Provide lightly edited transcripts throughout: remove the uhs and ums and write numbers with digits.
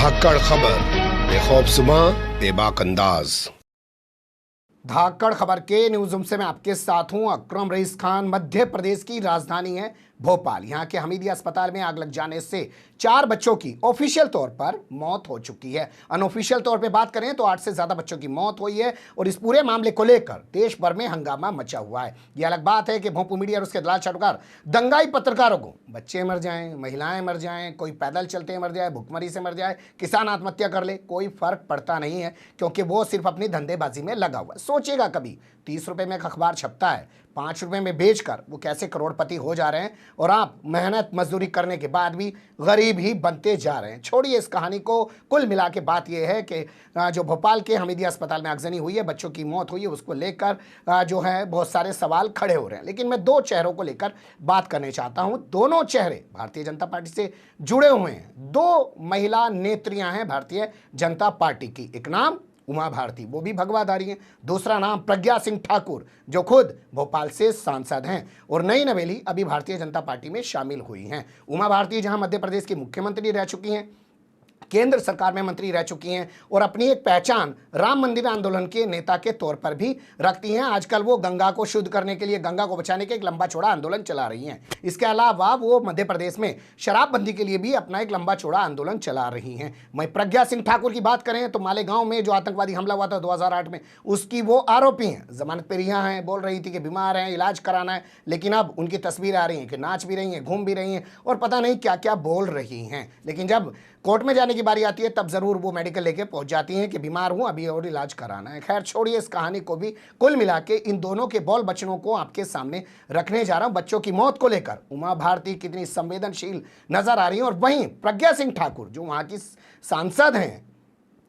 धाकड़ खबर, बेखौफसुमा बेबाक अंदाज। धाकड़ खबर के न्यूज रूम से मैं आपके साथ हूं अकरम रईस खान। मध्य प्रदेश की राजधानी है भोपाल। यहां के हमीदिया अस्पताल में आग लग जाने से 4 बच्चों की ऑफिशियल तौर पर मौत हो चुकी है। अनऑफिशियल तौर पे बात करें तो 8 से ज्यादा बच्चों की मौत हुई है और इस पूरे मामले को लेकर देश भर में हंगामा मचा हुआ है। यह अलग बात है कि भोंपू मीडिया और उसके दलाल चाटुकार दंगाई पत्रकारों को बच्चे मर जाएं, महिलाएं मर जाएं, कोई पैदल चलते मर जाए, भुखमरी से मर जाए, किसान आत्महत्या कर ले, कोई फर्क पड़ता नहीं है क्योंकि वो सिर्फ अपनी धंधेबाजी में लगा हुआ है। सोचेगा कभी 30 रुपए में एक अखबार छपता है, 5 रुपए में बेचकर वो कैसे करोड़पति हो जा रहे हैं और आप मेहनत मजदूरी करने के बाद भी गरीब ही बनते जा रहे हैं। छोड़िए इस कहानी को, कुल मिला के बात यह है कि जो भोपाल के हमीदिया अस्पताल में आगजनी हुई है, बच्चों की मौत हुई है, उसको लेकर जो है बहुत सारे सवाल खड़े हो रहे हैं। लेकिन मैं 2 चेहरों को लेकर बात करना चाहता हूं। दोनों चेहरे भारतीय जनता पार्टी से जुड़े हुए हैं। 2 महिला नेत्रियां हैं भारतीय जनता पार्टी की। एक नाम उमा भारती, वो भी भगवाधारी हैं। दूसरा नाम प्रज्ञा सिंह ठाकुर, जो खुद भोपाल से सांसद हैं और नई नवेली अभी भारतीय जनता पार्टी में शामिल हुई हैं। उमा भारती जहां मध्य प्रदेश की मुख्यमंत्री रह चुकी हैं, केंद्र सरकार में मंत्री रह चुकी हैं और अपनी एक पहचान राम मंदिर आंदोलन के नेता के तौर पर भी रखती हैं। आजकल वो गंगा को शुद्ध करने के लिए, गंगा को बचाने के एक लंबा चौड़ा आंदोलन चला रही हैं। इसके अलावा वो मध्य प्रदेश में शराबबंदी के लिए भी अपना एक लंबा चौड़ा आंदोलन चला रही हैं। मैं प्रज्ञा सिंह ठाकुर की बात करें तो मालेगांव में जो आतंकवादी हमला हुआ था 2008 में, उसकी वो आरोपी हैं। जमानत पर रिहा हैं, बोल रही थी कि बीमार हैं, इलाज कराना है, लेकिन अब उनकी तस्वीर आ रही है कि नाच भी रही हैं, घूम भी रही हैं और पता नहीं क्या क्या बोल रही हैं। लेकिन जब कोर्ट में जाने की बारी आती है तब जरूर वो मेडिकल लेके पहुंच जाती हैं कि बीमार हूं, अभी और इलाज कराना है। खैर छोड़िए इस कहानी को भी, कुल मिला के इन दोनों के बॉल बचनों को आपके सामने रखने जा रहा हूं। बच्चों की मौत को लेकर उमा भारती कितनी संवेदनशील नजर आ रही है और वहीं प्रज्ञा सिंह ठाकुर जो वहां की सांसद हैं,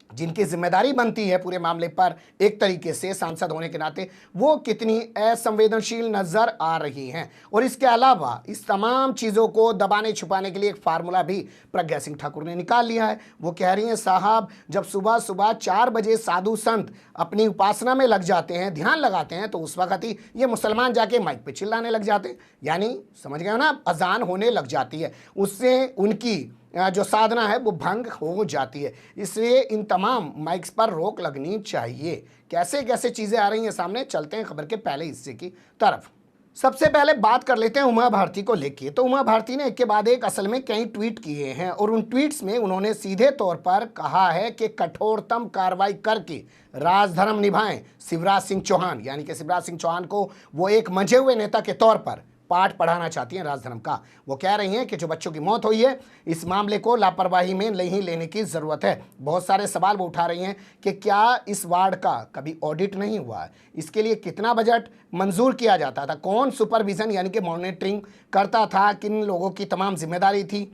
जिनकी जिम्मेदारी बनती है पूरे मामले पर एक तरीके से सांसद होने के नाते, वो कितनी असंवेदनशील नजर आ रही हैं। और इसके अलावा इस तमाम चीज़ों को दबाने छुपाने के लिए एक फार्मूला भी प्रज्ञा सिंह ठाकुर ने निकाल लिया है। वो कह रही हैं साहब, जब सुबह सुबह 4 बजे साधु संत अपनी उपासना में लग जाते हैं, ध्यान लगाते हैं, तो उस वक्त ही ये मुसलमान जाके माइक पे चिल्लाने लग जाते हैं। यानी समझ गए ना, अजान होने लग जाती है, उससे उनकी जो साधना है वो भंग हो जाती है। इसलिए इन तमाम माइक्स पर रोक लगनी चाहिए। कैसे कैसे चीज़ें आ रही हैं सामने, चलते हैं खबर के पहले हिस्से की तरफ। सबसे पहले बात कर लेते हैं उमा भारती को लेके। तो उमा भारती ने एक के बाद एक असल में कई ट्वीट किए हैं और उन ट्वीट्स में उन्होंने सीधे तौर पर कहा है कि कठोरतम कार्रवाई करके राजधर्म निभाएं शिवराज सिंह चौहान। यानी कि शिवराज सिंह चौहान को वो एक मंझे हुए नेता के तौर पर पाठ पढ़ाना चाहती हैं राजधर्म का। वो कह रही हैं कि जो बच्चों की मौत हुई है, इस मामले को लापरवाही में नहीं लेने की ज़रूरत है। बहुत सारे सवाल वो उठा रही हैं कि क्या इस वार्ड का कभी ऑडिट नहीं हुआ है, इसके लिए कितना बजट मंजूर किया जाता था, कौन सुपरविजन यानी कि मॉनिटरिंग करता था, किन लोगों की तमाम जिम्मेदारी थी,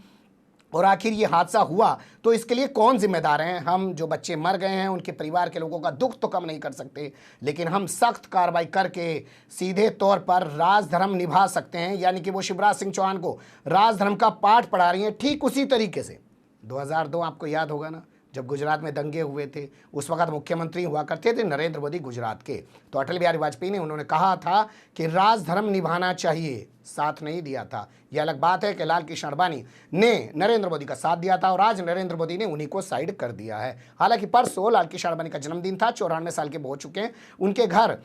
और आखिर ये हादसा हुआ तो इसके लिए कौन जिम्मेदार हैं। हम जो बच्चे मर गए हैं उनके परिवार के लोगों का दुख तो कम नहीं कर सकते, लेकिन हम सख्त कार्रवाई करके सीधे तौर पर राजधर्म निभा सकते हैं। यानी कि वो शिवराज सिंह चौहान को राजधर्म का पाठ पढ़ा रही हैं। ठीक उसी तरीके से 2002 आपको याद होगा ना, जब गुजरात में दंगे हुए थे, उस वक्त मुख्यमंत्री हुआ करते थे नरेंद्र मोदी गुजरात के। तो अटल बिहारी वाजपेयी ने उन्होंने कहा था कि राजधर्म निभाना चाहिए, साथ नहीं दिया था। यह अलग बात है कि लाल कृष्ण आडवाणी ने नरेंद्र मोदी का साथ दिया था और आज नरेंद्र मोदी ने उन्हीं को साइड कर दिया है। हालांकि परसों लाल कृष्ण आडवाणी का जन्मदिन था, 94 साल के हो चुके हैं। उनके घर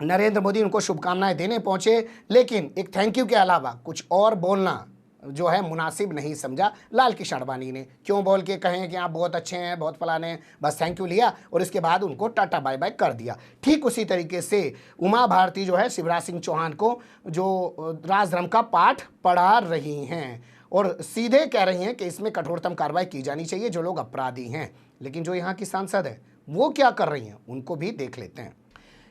नरेंद्र मोदी उनको शुभकामनाएं देने पहुंचे, लेकिन एक थैंक यू के अलावा कुछ और बोलना जो है मुनासिब नहीं समझा लाल कृष्ण आडवाणी ने। क्यों बोल के कहें कि आप बहुत अच्छे हैं, बहुत फलाने हैं, बस थैंक यू लिया और इसके बाद उनको टाटा बाय बाय कर दिया। ठीक उसी तरीके से उमा भारती जो है शिवराज सिंह चौहान को जो राजधर्म का पाठ पढ़ा रही हैं और सीधे कह रही हैं कि इसमें कठोरतम कार्रवाई की जानी चाहिए जो लोग अपराधी हैं। लेकिन जो यहाँ की सांसद है वो क्या कर रही हैं, उनको भी देख लेते हैं।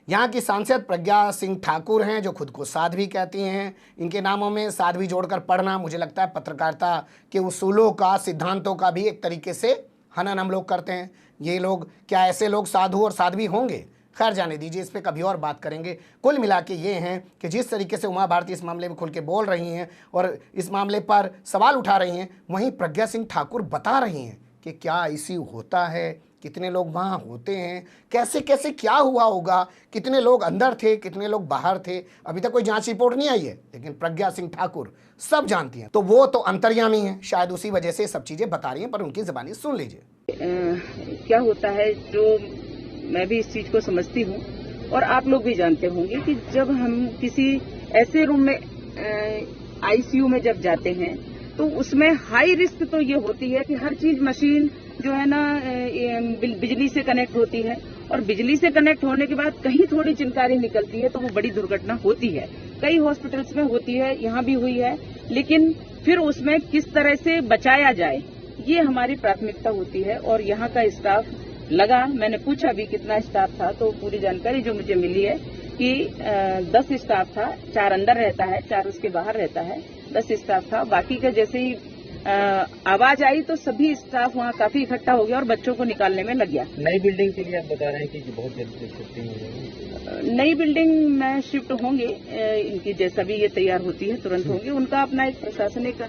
यहाँ की सांसद प्रज्ञा सिंह ठाकुर हैं, जो खुद को साध्वी कहती हैं। इनके नामों में साध्वी जोड़कर पढ़ना मुझे लगता है पत्रकारिता के उसूलों का, सिद्धांतों का भी एक तरीके से हनन हम लोग करते हैं। ये लोग, क्या ऐसे लोग साधु और साध्वी होंगे? खैर जाने दीजिए, इस पर कभी और बात करेंगे। कुल मिला के ये हैं कि जिस तरीके से उमा भारती इस मामले में खुल के बोल रही हैं और इस मामले पर सवाल उठा रही हैं, वहीं प्रज्ञा सिंह ठाकुर बता रही हैं कि क्या इश्यू होता है, कितने लोग वहाँ होते हैं, कैसे कैसे क्या हुआ होगा, कितने लोग अंदर थे, कितने लोग बाहर थे, अभी तक कोई जांच रिपोर्ट नहीं आई है, लेकिन प्रज्ञा सिंह ठाकुर सब जानती हैं। तो वो तो अंतर्यामी हैं, शायद उसी वजह से सब चीजें बता रही हैं, पर उनकी जुबानी सुन लीजिए। क्या होता है, जो मैं भी इस चीज को समझती हूँ और आप लोग भी जानते होंगे कि जब हम किसी ऐसे रूम में आईसीयू में जब जाते हैं तो उसमें हाई रिस्क तो ये होती है कि हर चीज मशीन जो है ना बिजली से कनेक्ट होती है, और बिजली से कनेक्ट होने के बाद कहीं थोड़ी चिंगारी निकलती है तो वो बड़ी दुर्घटना होती है। कई हॉस्पिटल्स में होती है, यहाँ भी हुई है, लेकिन फिर उसमें किस तरह से बचाया जाए ये हमारी प्राथमिकता होती है। और यहाँ का स्टाफ लगा, मैंने पूछा भी कितना स्टाफ था, तो पूरी जानकारी जो मुझे मिली है कि 10 स्टाफ था, 4 अंदर रहता है, 4 उसके बाहर रहता है, 10 स्टाफ था। बाकी का जैसे ही आवाज आई तो सभी स्टाफ वहाँ काफी इकट्ठा हो गया और बच्चों को निकालने में लग गया। नई बिल्डिंग के लिए आप बता रहे हैं कि बहुत जल्दी शिफ्टिंग हो जाएगी। नई बिल्डिंग में शिफ्ट होंगे, इनकी जैसा भी ये तैयार होती है तुरंत होंगे। उनका अपना एक प्रशासनिक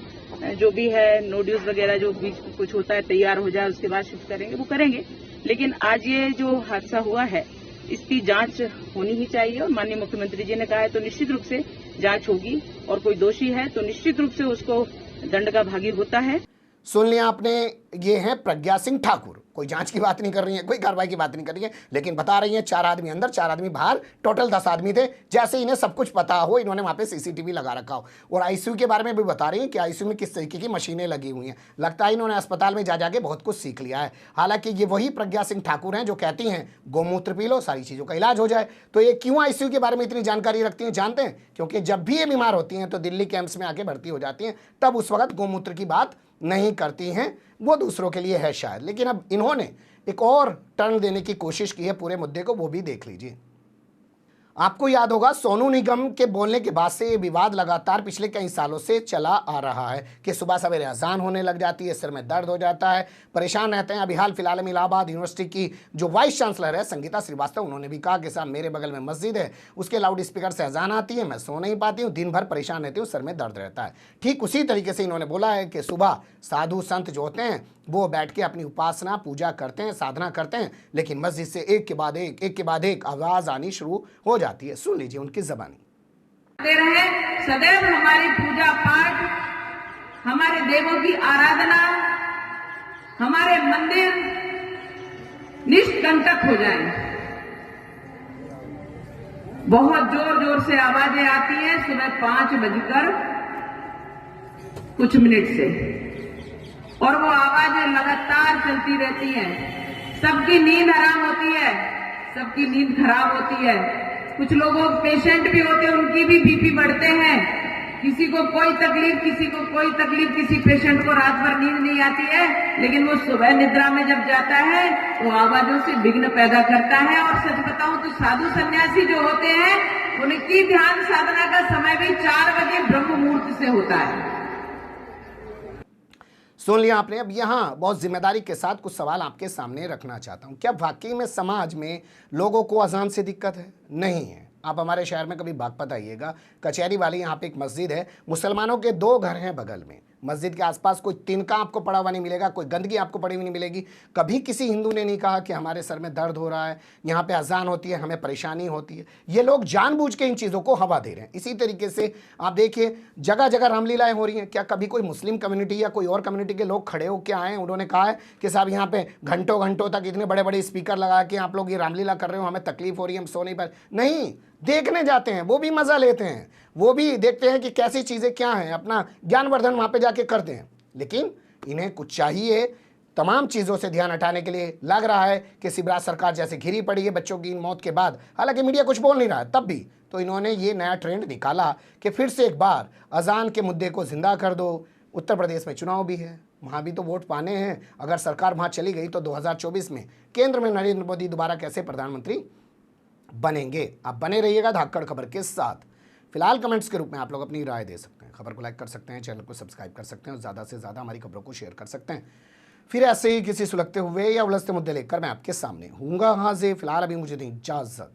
जो भी है नोड्यूज वगैरह जो भी कुछ होता है तैयार हो जाए उसके बाद शिफ्ट करेंगे, वो करेंगे। लेकिन आज ये जो हादसा हुआ है इसकी जांच होनी ही चाहिए, और माननीय मुख्यमंत्री जी ने कहा है तो निश्चित रूप से जांच होगी, और कोई दोषी है तो निश्चित रूप से उसको दंड का भागी होता है। सुन लिया आपने, ये है प्रज्ञा सिंह ठाकुर। कोई जांच की बात नहीं कर रही है, कोई कार्रवाई की बात नहीं कर रही है, लेकिन बता रही है 4 आदमी अंदर, 4 आदमी बाहर, टोटल 10 आदमी थे। जैसे इन्हें सब कुछ पता हो, इन्होंने वहां पे सीसीटीवी लगा रखा हो। और आईसीयू के बारे में भी बता रही है कि आईसीयू में किस तरीके की मशीनें लगी हुई हैं। लगता है इन्होंने अस्पताल में जा जाके बहुत कुछ सीख लिया है। हालांकि ये वही प्रज्ञा सिंह ठाकुर हैं जो कहती हैं गोमूत्र पी लो, सारी चीज़ों का इलाज हो जाए। तो ये क्यों आईसीयू के बारे में इतनी जानकारी रखती हैं जानते हैं? क्योंकि जब भी ये बीमार होती हैं तो दिल्ली के एम्स में आके भर्ती हो जाती हैं, तब उस वक्त गोमूत्र की बात नहीं करती हैं, वो दूसरों के लिए है शायद। लेकिन अब इन्होंने एक और टर्न देने की कोशिश की है पूरे मुद्दे को, वो भी देख लीजिए। आपको याद होगा सोनू निगम के बोलने के बाद से ये विवाद लगातार पिछले कई सालों से चला आ रहा है कि सुबह सवेरे अजान होने लग जाती है, सिर में दर्द हो जाता है, परेशान रहते हैं। अभी हाल फिलहाल में इलाहाबाद यूनिवर्सिटी की जो वाइस चांसलर है संगीता श्रीवास्तव, उन्होंने भी कहा कि साहब मेरे बगल में मस्जिद है, उसके लाउड स्पीकर से अजान आती है, मैं सो नहीं पाती हूँ, दिन भर परेशान रहती हूँ, सर में दर्द रहता है। ठीक उसी तरीके से इन्होंने बोला है कि सुबह साधु संत जो होते हैं वो बैठ के अपनी उपासना पूजा करते हैं, साधना करते हैं, लेकिन मस्जिद से एक के बाद एक आवाज आनी शुरू हो जाती है। सुन लीजिए उनकी ज़बानी। रहे सदैव हमारी पूजा पाठ, हमारे देवों की आराधना, हमारे मंदिर निष्कंटक हो जाएं। बहुत जोर जोर से आवाजें आती हैं सुबह 5 बजकर कुछ मिनट से, और वो आवाजें लगातार चलती रहती हैं। सबकी नींद हराम होती है, सबकी नींद खराब होती है। कुछ लोगों पेशेंट भी होते हैं, उनकी भी बीपी बढ़ते हैं। किसी को कोई तकलीफ, किसी को कोई तकलीफ, किसी पेशेंट को रात भर नींद नहीं आती है, लेकिन वो सुबह निद्रा में जब जाता है तो आवाजों से विघ्न पैदा करता है। और सच बताऊं तो साधु सन्यासी जो होते हैं उनकी ध्यान साधना का समय भी 4 बजे ब्रह्म मुहूर्त से होता है। सुन लिया आपने। अब यहाँ बहुत जिम्मेदारी के साथ कुछ सवाल आपके सामने रखना चाहता हूँ। क्या वाकई में समाज में लोगों को अजान से दिक्कत है? नहीं है। आप हमारे शहर में कभी बागपत आइएगा, कचहरी वाली यहाँ पे एक मस्जिद है, मुसलमानों के 2 घर हैं बगल में। मस्जिद के आसपास कोई तिनका आपको पड़ा हुआ नहीं मिलेगा, कोई गंदगी आपको पड़ी हुई नहीं मिलेगी। कभी किसी हिंदू ने नहीं कहा कि हमारे सर में दर्द हो रहा है, यहाँ पे अजान होती है, हमें परेशानी होती है। ये लोग जानबूझ के इन चीज़ों को हवा दे रहे हैं। इसी तरीके से आप देखिए जगह जगह रामलीलाएं हो रही हैं। क्या कभी कोई मुस्लिम कम्युनिटी या कोई और कम्युनिटी के लोग खड़े होकर आए हैं, उन्होंने कहा है कि साहब यहाँ पे घंटों घंटों तक इतने बड़े बड़े स्पीकर लगा के आप लोग ये रामलीला कर रहे हो, हमें तकलीफ हो रही है, हम सो नहीं पा? नहीं, देखने जाते हैं, वो भी मज़ा लेते हैं, वो भी देखते हैं कि कैसी चीज़ें क्या हैं, अपना ज्ञानवर्धन वहाँ पे जाके करते हैं। लेकिन इन्हें कुछ चाहिए, तमाम चीज़ों से ध्यान हटाने के लिए लग रहा है कि शिवराज सरकार जैसे घिरी पड़ी है बच्चों की इन मौत के बाद। हालांकि मीडिया कुछ बोल नहीं रहा है, तब भी तो इन्होंने ये नया ट्रेंड निकाला कि फिर से एक बार अजान के मुद्दे को जिंदा कर दो। उत्तर प्रदेश में चुनाव भी है, वहाँ भी तो वोट पाने हैं। अगर सरकार वहाँ चली गई तो 2024 में केंद्र में नरेंद्र मोदी दोबारा कैसे प्रधानमंत्री बनेंगे? आप बने रहिएगा धाकड़ खबर के साथ। फिलहाल कमेंट्स के रूप में आप लोग अपनी राय दे सकते हैं, खबर को लाइक कर सकते हैं, चैनल को सब्सक्राइब कर सकते हैं और ज़्यादा से ज़्यादा हमारी खबरों को शेयर कर सकते हैं। फिर ऐसे ही किसी सुलगते हुए या उलझते मुद्दे लेकर मैं आपके सामने हूँगा हाजिर। फिलहाल अभी मुझे दें इजाज़त।